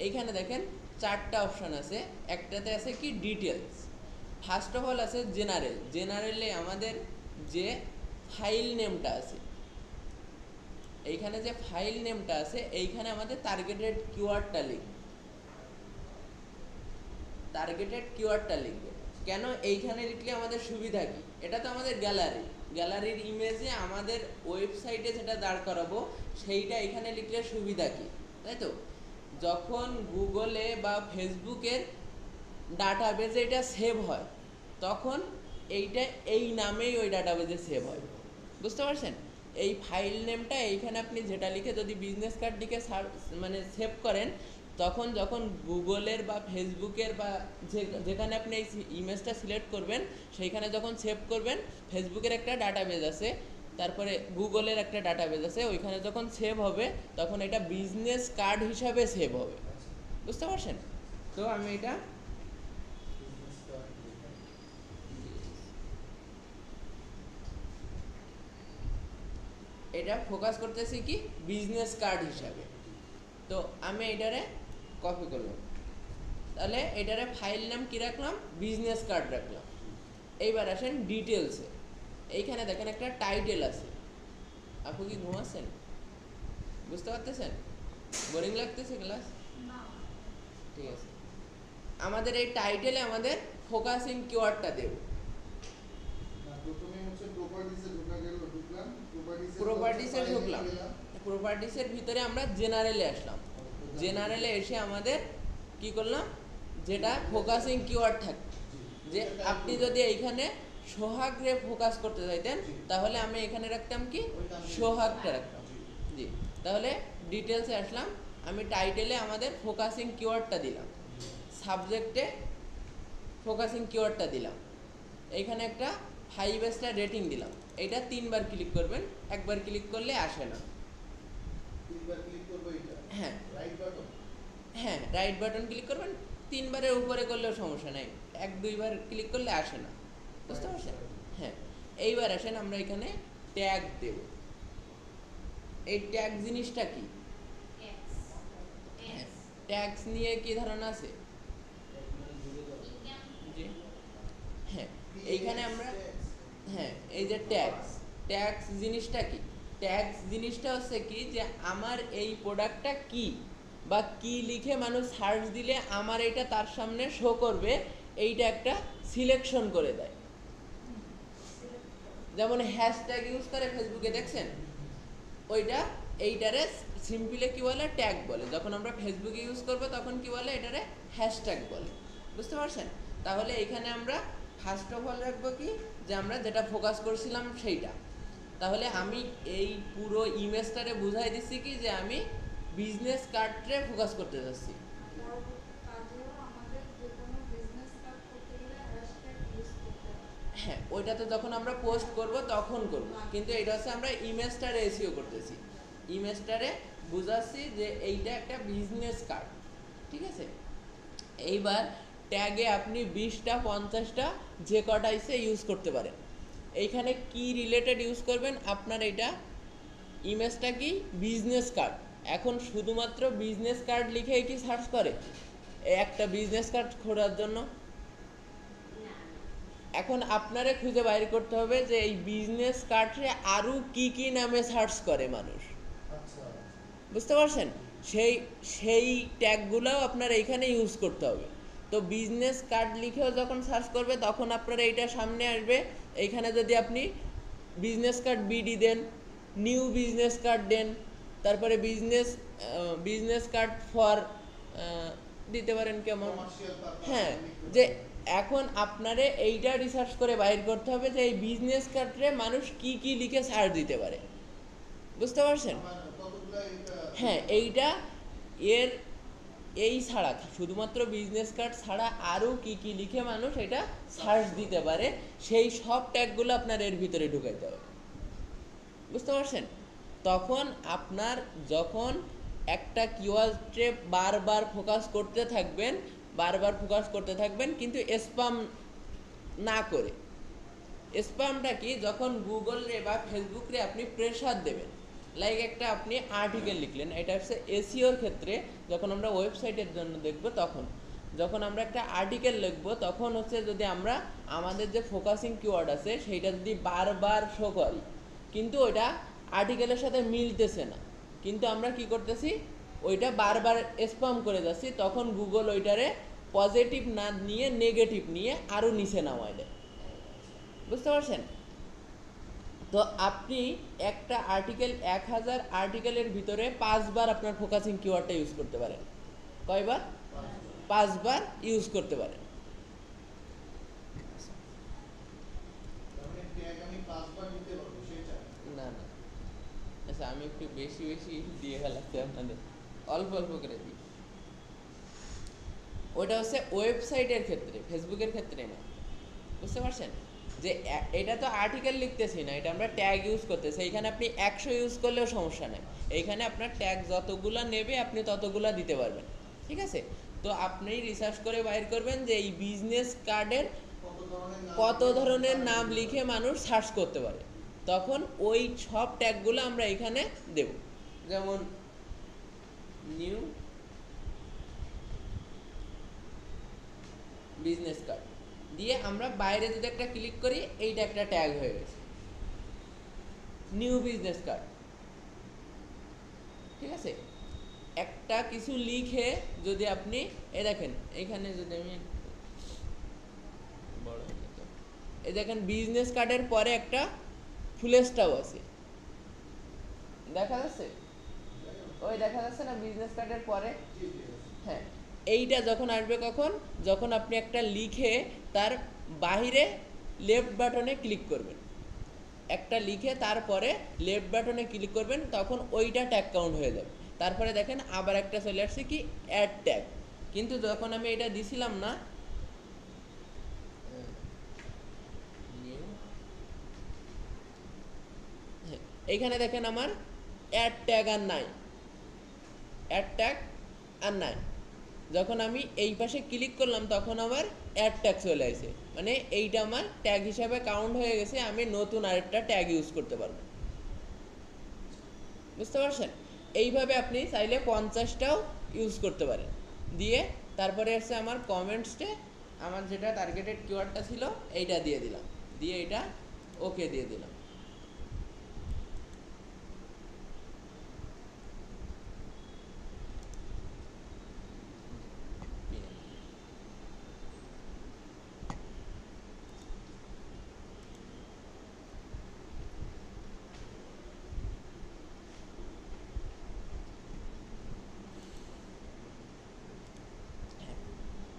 এইখানে দেখেন 4টা অপশান আছে। একটাতে আছে কি ডিটেলস। ফার্স্ট অফ অল আছে জেনারেলে আমাদের যে ফাইল নেমটা আছে, এইখানে যে ফাইল নেমটা আছে এইখানে আমাদের টার্গেটেড কিওয়ার্ডটা লিখবে। কেন এইখানে লিখলে আমাদের সুবিধা কি? এটা তো আমাদের গ্যালারির ইমেজে আমাদের ওয়েবসাইটে যেটা দাঁড় করাবো সেইটা এখানে লিখলে সুবিধা কি, তাই তো? যখন গুগলে বা ফেসবুকের ডাটাবেজে এটা সেভ হয় তখন এইটা এই নামেই ওই ডাটাবেজে সেভ হয়। বুঝতে পারছেন? এই ফাইল নেমটা এইখানে আপনি যেটা লিখে যদি বিজনেস কার্ড লিখে মানে সেভ করেন, তখন যখন গুগলের বা ফেসবুকের বা যেখানে আপনি এই ইমেজটা সিলেক্ট করবেন সেইখানে যখন সেভ করবেন, ফেসবুকের একটা ডাটাবেজ আছে, তারপরে গুগলের একটা ডাটাবেজ আছে, ওইখানে যখন সেভ হবে তখন এটা বিজনেস কার্ড হিসাবে সেভ হবে। বুঝতে পারছেন? তো আমি এটা ফোকাস করতেছি কি বিজনেস কার্ড হিসাবে। তো আমি এটারে কপি করলাম, তাহলে এটারে ফাইল নাম কি রাখলাম? বিজনেস কার্ড রাখলাম। এইবার আসেন ডিটেলসে। এইখানে দেখেন একটা টাইটেল আছে। আপনি কি ঘুমাচ্ছেন? বুঝতে পারতেছেন? বোরিং লাগতেছে ক্লাস? ঠিক আছে, আমাদের এই টাইটেলে আমাদের ফোকাসিং কিওয়ার্ডটা দেব। প্রপার্টিসের ভিতরে আমরা জেনারেলে আসলাম। জেনারেলে এসে আমাদের কি করলাম, যেটা ফোকাসিং কিওয়ার্ড থাকে, যে আপনি যদি এইখানে সোহাগরে ফোকাস করতে চাইতেন তাহলে আমি এখানে রাখতাম কি সোহাগটা রাখতাম। জি, তাহলে ডিটেলসে আসলাম, আমি টাইটেলে আমাদের ফোকাসিং কিওয়ার্ডটা দিলাম, সাবজেক্টে ফোকাসিং কিওয়ার্ডটা দিলাম, এইখানে একটা 5 স্টার রেটিং দিলাম। এটা 3বার ক্লিক করবেন, একবার ক্লিক করলে আসে না। হ্যাঁ, রাইট বাটন ক্লিক করবেন, 3বারের উপরে করলেও সমস্যা নাই, 1-2বার ক্লিক করলে আসে না। বুঝতে পারছেন? হ্যাঁ, এইবার আসেন আমরা এখানে ট্যাগ দেব। এই ট্যাগ জিনিসটা কি? ট্যাগস নিয়ে কি ধারণা আছে? জি, হ্যাঁ, এইখানে আমরা এই যে ট্যাগস জিনিসটা কি? ট্যাগস জিনিসটা হচ্ছে কি, যে আমার এই প্রোডাক্টটা কি বা কি লিখে মানুষ সার্চ দিলে আমার এটা তার সামনে শো করবে, এইটা একটা সিলেকশন করে দেয়। যেমন হ্যাশট্যাগ ইউজ করে ফেসবুকে, দেখছেন? এইটারে সিম্পলি কি বলে? ট্যাগ বলে। যখন আমরা ফেসবুকে ইউজ করবো তখন কি বলে? এটারে হ্যাশট্যাগ বলে। বুঝতে পারছেন? তাহলে এখানে আমরা ফার্স্ট অফ অল রাখবো কি, যে আমরা যেটা ফোকাস করছিলাম সেইটা। তাহলে আমি এই পুরো ইমেজটারে বুঝাই দিচ্ছি কি, যে আমি বিজনেস কার্ডে ফোকাস করতে যাচ্ছি। হ্যাঁ, ওইটা তো যখন আমরা পোস্ট করব তখন করব, কিন্তু এটা হচ্ছে আমরা ইমেজটারে এসইও করতেছি, ইমেজটারে বুঝাচ্ছি যে এইটা একটা বিজনেস কার্ড। ঠিক আছে? এইবার ট্যাগে আপনি 20টা 50টা যে কটা ইসে ইউজ করতে পারেন। এইখানে কি রিলেটেড ইউজ করবেন আপনার? এটা ইমেজটা কি বিজনেস কার্ড। এখন শুধুমাত্র বিজনেস কার্ড লিখে কি সার্চ করে? একটা বিজনেস কার্ড খোলার জন্য। এখন আপনারে খুঁজে বাইর করতে হবে যে এই বিজনেস কার্ডে আরও কি কি নামে সার্চ করে মানুষ, আচ্ছা বুঝতে পারছেন? সেই সেই ট্যাগগুলোও আপনার এইখানে ইউজ করতে হবে। তো বিজনেস কার্ড লিখেও যখন সার্চ করবে তখন আপনার এইটা সামনে আসবে। এইখানে যদি আপনি বিজনেস কার্ড বিডি দেন, নিউ বিজনেস কার্ড দেন, তারপরে বিজনেস কার্ড ফর দিতে পারেন কেমন। কমার্শিয়াল পারপাস হ্যাঁ, যে এখন আপনারে এইটা রিসার্চ করে বাইর করতে হবে যে এই বিজনেস কার্ডে মানুষ কি কি লিখে সার্চ দিতে পারে, বুঝতে পারছেন? কতগুলো এটা হ্যাঁ, এইটা এর এই ছাড়া শুধুমাত্র বিজনেস কার্ড ছাড়া আরও কি কি লিখে মানুষ এটা সার্চ দিতে পারে, সেই সব ট্যাগগুলো আপনার এর ভিতরে ঢুকাইতে হবে, বুঝতে পারছেন? তখন আপনার যখন একটা কিওয়ার্ডে বারবার ফোকাস করতে থাকবেন, কিন্তু স্প্যাম না করে। স্প্যামটা কি? যখন গুগলে বা ফেসবুকে আপনি প্রেসার দেবেন, লাইক একটা আপনি আর্টিকেল লিখলেন, এটা হচ্ছে এসইওর ক্ষেত্রে যখন আমরা ওয়েবসাইটের জন্য দেখব, তখন যখন আমরা একটা আর্টিকেল লিখব তখন হচ্ছে যদি আমরা আমাদের যে ফোকাসিং কিওয়ার্ড আছে সেইটা যদি বারবার শো করি কিন্তু ওইটা আর্টিকেলের সাথে মিলতেছে না, কিন্তু আমরা কি করতেছি ওইটা বারবার স্প্যাম করে যাচ্ছি, তখন গুগল ওইটারে পজিটিভ না নিয়ে নেগেটিভ নিয়ে আরও নিচে নামায় দেয়, বুঝতে পারছেন? তো আপনি একটা আর্টিকেল 1000 আর্টিকেলের ভিতরে 5 বার আপনার ফোকাসিং কিওয়ার্ডটা ইউজ করতে পারেন। কয়বার? 5 বার ইউজ করতে পারেন। মানে ট্যাগ আমি 5 বার দিতে পারবো সেটা। না না, আচ্ছা আমি একটু বেশি বেশি দিয়ে ফেলাচ্ছি আপনাদের, অল্প অল্প করে দিই। ওটা হচ্ছে ওয়েবসাইটের ক্ষেত্রে, ফেসবুকের ক্ষেত্রে না, বুঝতে পারছেন? যে এটা তো আর্টিকেল লিখতেছি না, এটা আমরা ট্যাগ ইউজ করতেছি। এইখানে আপনি 100 ইউজ করলেও সমস্যা নেই, এইখানে আপনার ট্যাগ যতগুলা নেবে আপনি ততগুলা দিতে পারবেন, ঠিক আছে? তো আপনি রিসার্চ করে বাইর করবেন যে এই বিজনেস কার্ডের কত ধরনের নাম লিখে মানুষ সার্চ করতে পারে, তখন ওই সব ট্যাগগুলো আমরা এখানে দেব। যেমন নিউ বিজনেস কার্ড দিয়ে আমরা বাইরে যদি একটা ক্লিক করি, এইটা একটা ট্যাগ হয়ে গেছে, নিউ বিজনেস কার্ড, ঠিক আছে? একটা কিছু লিখে যদি আপনি দেখেন, এখানে যদি আমি বড় এই দেখেন বিজনেস কার্ডের পরে একটা ফুল স্টপ আছে, দেখা যাচ্ছে? ওই দেখা যাচ্ছে না বিজনেস কার্ডের পরে? হ্যাঁ, এইটা যখন আসবে কখন? যখন আপনি একটা লিখে তার বাহিরে লেফট বাটনে ক্লিক করবেন, একটা লিখে তারপরে লেফট বাটনে ক্লিক করবেন, তখন ওইটা ট্যাগ কাউন্ট হয়ে যাবে। তারপরে দেখেন আবার একটা চলে আসছে কি অ্যাড ট্যাগ, কিন্তু যখন আমি এটা দিছিলাম না, এইখানে দেখেন আমার অ্যাড ট্যাগ আর নাই, অ্যাড ট্যাগ আর নাই। যখন আমি এই পাশে ক্লিক করলাম তখন আমার অ্যাড ট্যাগ চলে আসে, মানে এইটা আমার ট্যাগ হিসাবে কাউন্ট হয়ে গেছে, আমি নতুন আরেকটা ট্যাগ ইউজ করতে পারবো, বুঝতে পারছেন? এইভাবে আপনি চাইলে 50টাও ইউজ করতে পারেন। দিয়ে তারপরে এসে আমার কমেন্টসে আমার যেটা টার্গেটেড কিওয়ার্ডটা ছিল এইটা দিয়ে দিলাম, দিয়ে এটা ওকে দিয়ে দিলাম।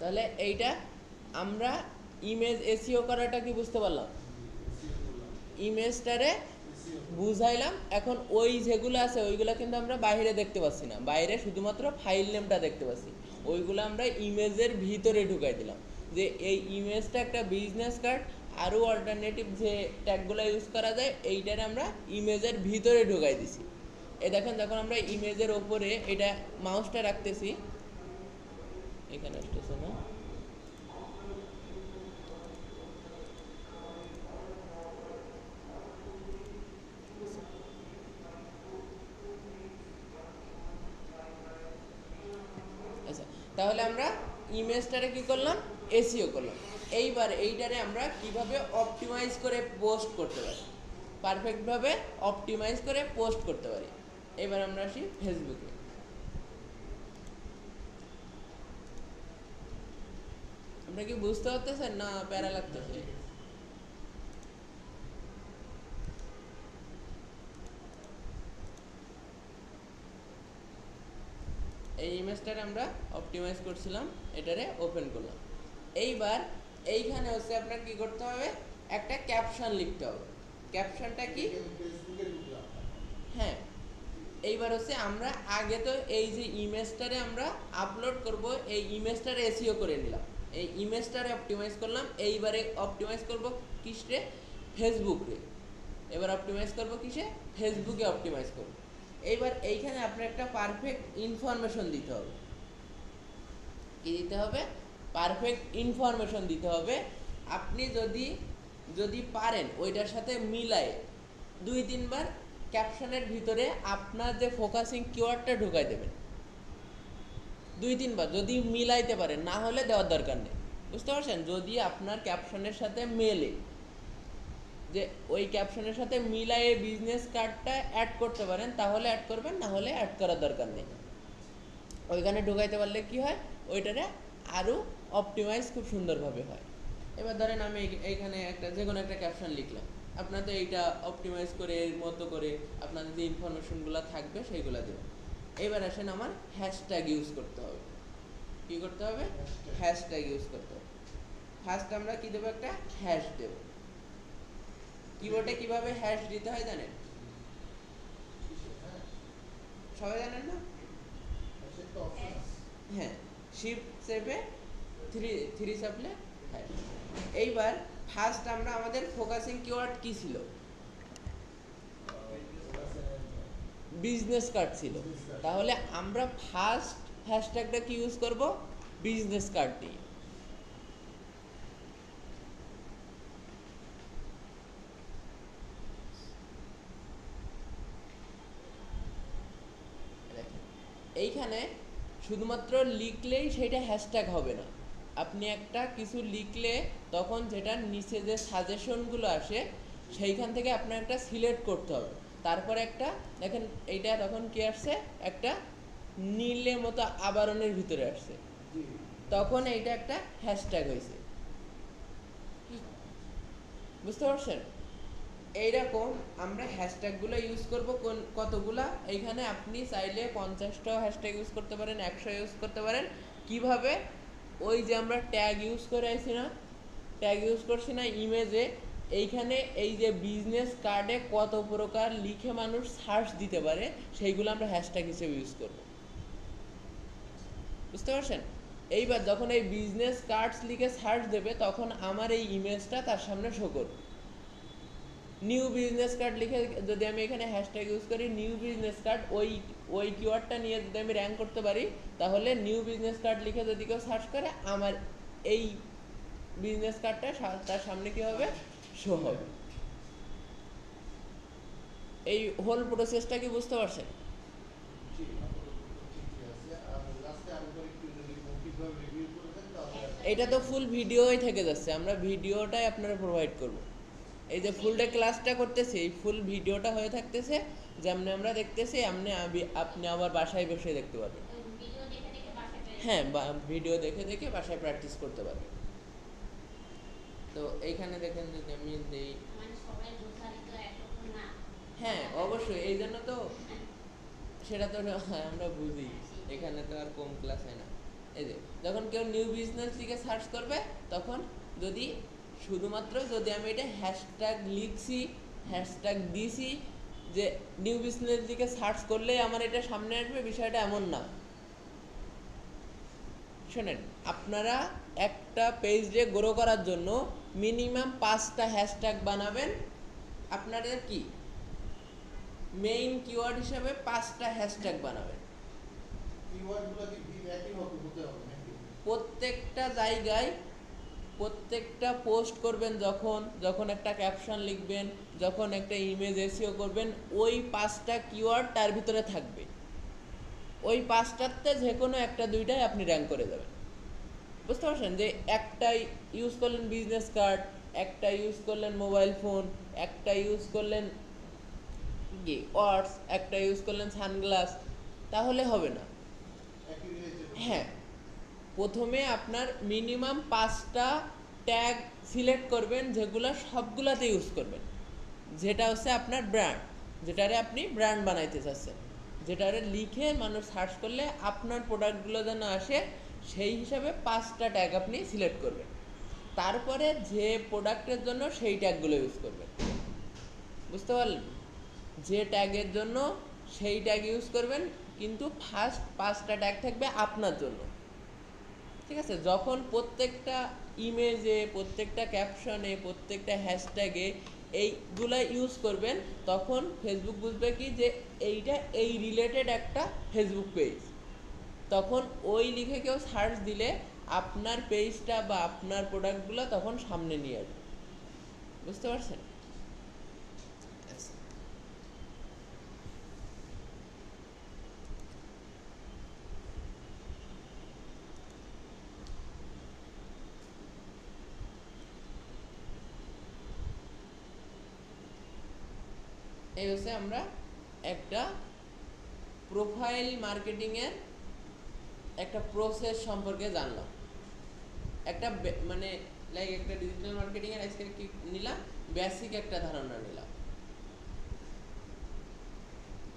তাহলে এইটা আমরা ইমেজ এসইও করাটা কি বুঝতে পারলাম, ইমেজটারে বুঝাইলাম। এখন ওই যেগুলো আছে ওইগুলো কিন্তু আমরা বাইরে দেখতে পাচ্ছি না, বাইরে শুধুমাত্র ফাইল নেমটা দেখতে পাচ্ছি, ওইগুলো আমরা ইমেজের ভিতরে ঢুকাই দিলাম। যে এই ইমেজটা একটা বিজনেস কার্ড, আরও অল্টারনেটিভ যে ট্যাগগুলো ইউজ করা যায় এইটারে আমরা ইমেজের ভিতরে ঢুকাই দিছি। এ দেখেন যখন আমরা ইমেজের ওপরে এটা মাউসটা রাখতেছি, এখানে আসতেছে না, আচ্ছা তাহলে আমরা ইমেজটারে কি করলাম, এসইও করলাম। এইবার এইটারে আমরা কিভাবে অপটিমাইজ করে পোস্ট করতে পারি, পারফেক্টভাবে অপটিমাইজ করে পোস্ট করতে পারি। এবার আমরা আসি ফেসবুকে। আপনারা কি বুঝতে পারতেছেন না প্যারা লাগতেছে? এই ইমেজটারে আমরা অপটিমাইজ করছিলাম, এটারে ওপেন করলাম। এইবার এইখানে হচ্ছে আপনার কি করতে হবে, একটা ক্যাপশন লিখতে হবে। ক্যাপশনটা কি? ফেসবুকে ঢুকলাম। হ্যাঁ, এইবার হচ্ছে আমরা আগে তো এই যে ইমেজটারে আমরা আপলোড করব, এই ইমেজটারে এসইও করে নিলাম, এই ইমেজটারে অপটিমাইজ করলাম। এইবারে অপটিমাইজ করব কিসে? ফেসবুকে। এবার অপটিমাইজ করব কিসে? ফেসবুকে অপটিমাইজ করব। এইবার এইখানে আপনার একটা পারফেক্ট ইনফরমেশন দিতে হবে। কি দিতে হবে? পারফেক্ট ইনফরমেশন দিতে হবে। আপনি যদি পারেন ওইটার সাথে মিলায় 2-3 বার ক্যাপশনের ভিতরে আপনার যে ফোকাসিং কিওয়ার্ডটা ঢুকাই দেবেন, 2-3 বার যদি মিলাইতে পারেন, না হলে দেওয়ার দরকার নেই। বুঝতে পারছেন? যদি আপনার ক্যাপশনের সাথে মেলে, যে ওই ক্যাপশনের সাথে মিলায়ে বিজনেস কার্ডটা অ্যাড করতে পারেন, তাহলে অ্যাড করবেন, না হলে অ্যাড করার দরকার নেই। ওইখানে ঢুকাইতে পারলে কি হয়, ওইটারে আরও অপটিমাইজ খুব সুন্দরভাবে হয়। এবার ধরেন আমি এইখানে একটা যে কোনো একটা ক্যাপশন লিখলাম, আপনার তো এইটা অপটিমাইজ করে এর মতো করে আপনাদের যে ইনফরমেশনগুলো থাকবে সেইগুলো দেবেন। এবার আসেন আমার হ্যাশট্যাগ ইউজ করতে হবে। কি করতে হবে? হ্যাশট্যাগ ইউজ করতে হবে। ফার্স্ট আমরা কি দেবো? একটা হ্যাশ দেব। কিবোর্ডে কিভাবে হ্যাশ দিতে হয় জানেন? সবাই জানেন না? হ্যাঁ, শিফট চেপে থ্রি চাপলে হ্যাশ। এইবার ফার্স্ট আমরা আমাদের ফোকাসিং কিওয়ার্ড কি ছিল? বিজনেস কার্ড ছিল। তাহলে আমরা ফার্স্ট হ্যাশট্যাগটা কি ইউজ করব? বিজনেস কার্ড নিয়ে। এইখানে শুধুমাত্র লিখলেই সেটা হ্যাশট্যাগ হবে না। আপনি একটা কিছু লিখলে তখন যেটার নিচে যে সাজেশনগুলো আসে সেইখান থেকে আপনার একটা সিলেক্ট করতে হবে। তারপরে একটা দেখেন এইটা তখন কি আসছে, একটা নীলের মতো আবরণের ভিতরে আসছে, তখন এইটা একটা হ্যাশট্যাগ হয়েছে। বুঝতে পারছেন? এইরকম আমরা হ্যাশট্যাগুলো ইউজ করব কতগুলা। এইখানে আপনি চাইলে 50টাও হ্যাশট্যাগ ইউজ করতে পারেন, 100 ইউজ করতে পারেন। কিভাবে? ওই যে আমরা ট্যাগ ইউজ করে আইছি না, ট্যাগ ইউজ করছি না ইমেজে, এইখানে এই যে বিজনেস কার্ডে কত প্রকার লিখে মানুষ সার্চ দিতে পারে, সেইগুলো আমরা হ্যাশট্যাগ হিসেবে ইউজ করব। বুঝতে পারছেন? এইবার যখন এই বিজনেস কার্ডস লিখে সার্চ দেবে, তখন আমার এই ইমেজটা তার সামনে শো করবে। নিউ বিজনেস কার্ড লিখে যদি আমি এখানে হ্যাশট্যাগ ইউজ করি নিউ বিজনেস কার্ড, ওই কিওয়ার্ডটা নিয়ে যদি আমি র্যাঙ্ক করতে পারি, তাহলে নিউ বিজনেস কার্ড লিখে যদি কেউ সার্চ করে, আমার এই বিজনেস কার্ডটা তার সামনে কি হবে? শো হবে। এই হোল প্রসেসটা কি বুঝতে পারছেন? এটা তো ফুল ভিডিওই থেকে যাচ্ছে, আমরা ভিডিওটাই আপনারা প্রোভাইড করব। এই যে ফুল ডে ক্লাসটা করতেছি, এই ফুল ভিডিওটা হয়ে থাকতেছে, যেমনি আমরা দেখতেছি আপনি আবার বাসায় বসে দেখতে পারবেন। হ্যাঁ, ভিডিও দেখে দেখে বাসায় প্র্যাকটিস করতে পারবেন। তো এইখানে দেখেন যদি আমি দেই, হ্যাঁ অবশ্যই, এই জন্য তো সেটা তো আমরা বুঝি, এখানে তো আর কম ক্লাস হয় না। এই যে যখন কেউ নিউ বিজনেস লিখে সার্চ করবে, তখন যদি শুধুমাত্র যদি আমি এটা হ্যাশট্যাগ লিখছি, হ্যাশট্যাগ দিছি, যে নিউ বিজনেস লিখে সার্চ করলেই আমার এটা সামনে আসবে, বিষয়টা এমন না। শোনেন, আপনারা একটা পেজে গ্রো করার জন্য মিনিমাম 5টা হ্যাশট্যাগ বানাবেন। আপনাদের কি মেইন কিওয়ার্ড হিসেবে 5টা হ্যাশট্যাগ বানাবেন। প্রত্যেকটা জায়গায় প্রত্যেকটা পোস্ট করবেন, যখন একটা ক্যাপশন লিখবেন, যখন একটা ইমেজ এসইও করবেন, ওই 5টা কিওয়ার্ড তার ভিতরে থাকবে। ওই 5টাতে যে কোনো একটা দুইটাই আপনি র্যাঙ্ক করে যাবেন। বুঝতে পারছেন যে একটাই ইউজ করলেন বিজনেস কার্ড, একটা ইউজ করলেন মোবাইল ফোন, একটা ইউজ করলেন কি ওয়াটস, একটা ইউজ করলেন সানগ্লাস, তাহলে হবে না। একই রিলেটেড। হ্যাঁ, প্রথমে আপনার মিনিমাম 5টা ট্যাগ সিলেক্ট করবেন যেগুলো সবগুলাতে ইউজ করবেন, যেটা হচ্ছে আপনার ব্র্যান্ড, যেটারে আপনি ব্র্যান্ড বানাইতে চাচ্ছেন, যেটারে লিখে মানুষ সার্চ করলে আপনার প্রোডাক্টগুলো যেন আসে, সেই হিসাবে 5টা ট্যাগ আপনি সিলেক্ট করবেন। তারপরে যে প্রোডাক্টের জন্য সেই ট্যাগগুলো ইউজ করবেন। বুঝতে পারলেন? যে ট্যাগের জন্য সেই ট্যাগ ইউজ করবেন, কিন্তু ফার্স্ট 5টা ট্যাগ থাকবে আপনার জন্য। ঠিক আছে? যখন প্রত্যেকটা ইমেজে, প্রত্যেকটা ক্যাপশনে, প্রত্যেকটা হ্যাশট্যাগে এইগুলা ইউজ করবেন, তখন ফেসবুক বুঝবে কি যে এইটা এই রিলেটেড একটা ফেসবুক পেজ। তখন ওই লিখে কেউ সার্চ দিলে আপনার পেজটা বা আপনার প্রোডাক্টগুলো তখন সামনে নিয়ে আসবে। বুঝতে পারছেন? এই হচ্ছে আমরা একটা প্রোফাইল মার্কেটিংয়ের একটা প্রসেস সম্পর্কে জানলাম। একটা মানে লাইক একটা ডিজিটাল মার্কেটিংয়ের আজকে কি নিলাম, বেসিক একটা ধারণা নিলাম।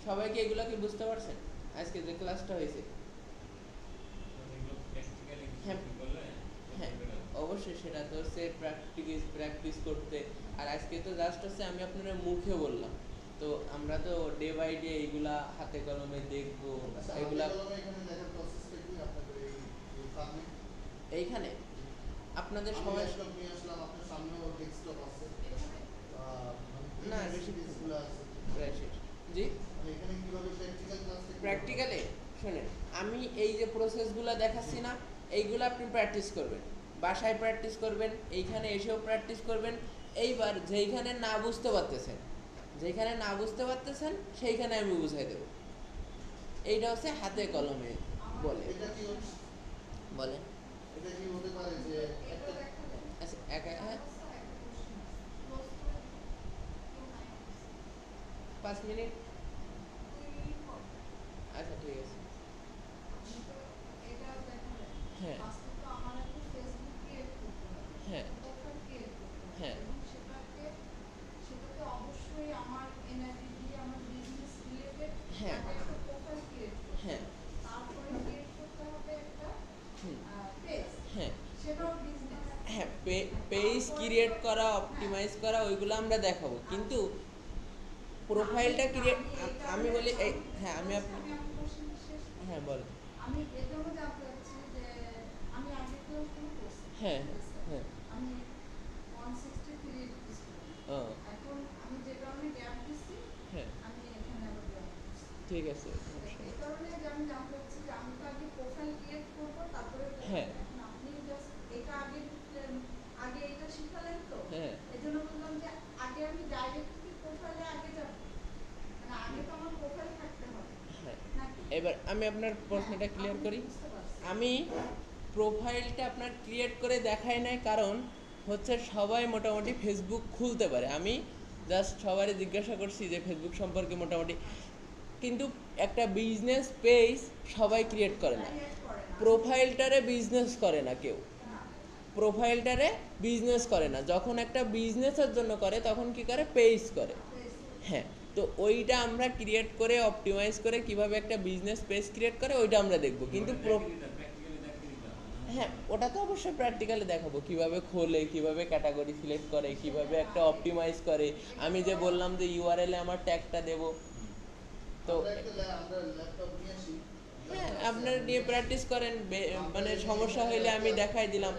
সবাইকে এগুলো কি বুঝতে পারছেন আজকে যে ক্লাসটা হয়েছে? হ্যাঁ হ্যাঁ, অবশ্যই সেটা তো হচ্ছে প্র্যাকটিস করতে। আর আজকে তো জাস্ট হচ্ছে আমি আপনার মুখে বললাম, তো আমরা তো ডে বাই ডে এইগুলা হাতে কলমে দেখবো। এগুলা এখানে লেখার প্রসেসটা কি আপনাদের এই ফার্মে? এইখানে আপনাদের আমি সবাই ল্যাপটপ নিয়ে আসলাম, আপনার সামনেও ডেস্কটপ আছে, না, বেশি ডিসগুলো আছে। জি মানে এখানে কিভাবে প্র্যাকটিক্যাল ক্লাসটা প্র্যাকটিক্যালে শোনেন, আমি এই যে প্রসেসগুলো দেখাচ্ছি না, এইগুলো আপনি প্র্যাকটিস করবেন, বাসায় প্র্যাকটিস করবেন, এইখানে এসেও প্র্যাকটিস করবেন। এইবার যেইখানে না বুঝতে পারতেছেন, সেইখানে আমি বুঝাই দেব। এইটা হচ্ছে হাতে কলমে বলে। এটা কি বলে এটা কি হতে পারে যে একটা আচ্ছা, হ্যাঁ 5 মিনিট, আচ্ছা ঠিক আছে। হ্যাঁ হ্যাঁ হ্যাঁ হ্যাঁ হ্যাঁ হুম হ্যাঁ হ্যাঁ, পেজ ক্রিয়েট করা, অপটিমাইজ করা, ওইগুলো আমরা দেখাবো, কিন্তু প্রোফাইলটা ক্রিয়েট আমি বলি এই, হ্যাঁ আমি আপনি হ্যাঁ বলেন। আমি এটাও জানতে চাচ্ছি যে আমি আগে তো শুরু করছি, হ্যাঁ হ্যাঁ আমি 163 ও এখন আমি যে কারণে গ্যাপ দিচ্ছি, হ্যাঁ আমি এখানে আবার গ্যাপ দিচ্ছি। ঠিক আছে। এই কারণে যে আমি জানতে চাচ্ছি যে আমি তো আগে প্রোফাইল ক্রিয়েট করবো, তারপরে হ্যাঁ এখন আপনি জাস্ট এটা আগে এটা শিখালেন তো, হ্যাঁ এই জন্য বললাম যে আগে আমি ডাইরেক্টলি প্রোফাইলে আগে যাবো, মানে আগে তো আমার প্রোফাইল থাকতে হবে হ্যাঁ। নাকি? এবার আমি আপনার প্রশ্নটা ক্লিয়ার করি। বুঝতে পারছি। আমি প্রোফাইলটা আপনার ক্রিয়েট করে দেখাই নাই, কারণ হচ্ছে সবাই মোটামুটি ফেসবুক খুলতে পারে। আমি জাস্ট সবারই জিজ্ঞাসা করছি যে ফেসবুক সম্পর্কে মোটামুটি, কিন্তু একটা বিজনেস পেজ সবাই ক্রিয়েট করে না, প্রোফাইলটারে বিজনেস করে না কেউ, প্রোফাইলটারে বিজনেস করে না। যখন একটা বিজনেসের জন্য করে তখন কি করে, পেজ করে। হ্যাঁ, তো ওইটা আমরা ক্রিয়েট করে অপটিমাইজ করে কিভাবে একটা বিজনেস পেজ ক্রিয়েট করে ওইটা আমরা দেখবো, কিন্তু হ্যাঁ ওটা তো অবশ্যই প্র্যাকটিক্যালি দেখাবো, কিভাবে খোলে, কিভাবে ক্যাটাগরি সিলেক্ট করে, কিভাবে একটা অপটিমাইজ করে। আমি যে বললাম যে ইউআরএল এ আমার ট্যাগটা দেব, তো আমরা ল্যাপটপ নিয়ে আসি, হ্যাঁ আপনারা নিয়ে প্র্যাকটিস করেন, মানে সমস্যা হইলে আমি দেখাই দিলাম।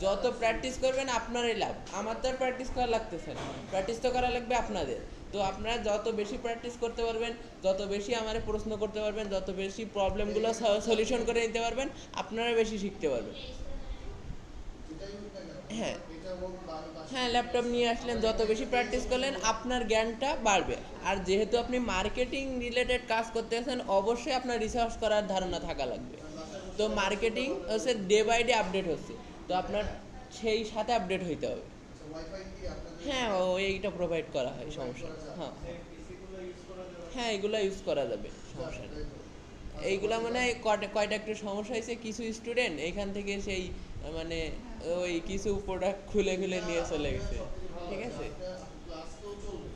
যত প্র্যাকটিস করবেন আপনারই লাভ, আমার তো আর প্র্যাকটিস করা লাগতেছে না, প্র্যাকটিস তো করা লাগবে আপনাদের। তো আপনারা যত বেশি প্র্যাকটিস করতে পারবেন, যত বেশি আমারে প্রশ্ন করতে পারবেন, যত বেশি প্রবলেমগুলো সলিউশন করে নিতে পারবেন, আপনারা বেশি শিখতে পারবেন। যেটাই হোক না কেন, হ্যাঁ এটা হোক বা আমি বাসায় হ্যাঁ, ল্যাপটপ নিয়ে আসলেন, যত বেশি প্র্যাকটিস করলেন আপনার জ্ঞানটা বাড়বে। আর যেহেতু আপনি মার্কেটিং রিলেটেড কাজ করতেছেন, অবশ্যই আপনার রিসার্চ করার ধারণা থাকা লাগবে। তো মার্কেটিং হচ্ছে ডে বাই ডে আপডেট হচ্ছে, তো আপনার সেই সাথে আপডেট হইতে হবে। ওয়াইফাই কি আপনাদের হ্যাঁ, এইটা প্রোভাইড করা হয়, সমস্যা নেই। হ্যাঁ হ্যাঁ, এগুলো ইউজ করা যাবে, সমস্যা নেই। এইগুলা মানে কয়টা একটু সমস্যা হয়েছে, কিছু স্টুডেন্ট এখান থেকে সেই মানে ওই কিছু প্রোডাক্ট খুলে খুলে নিয়ে চলে গেছে, ঠিক আছে। ক্লাস তো চলবে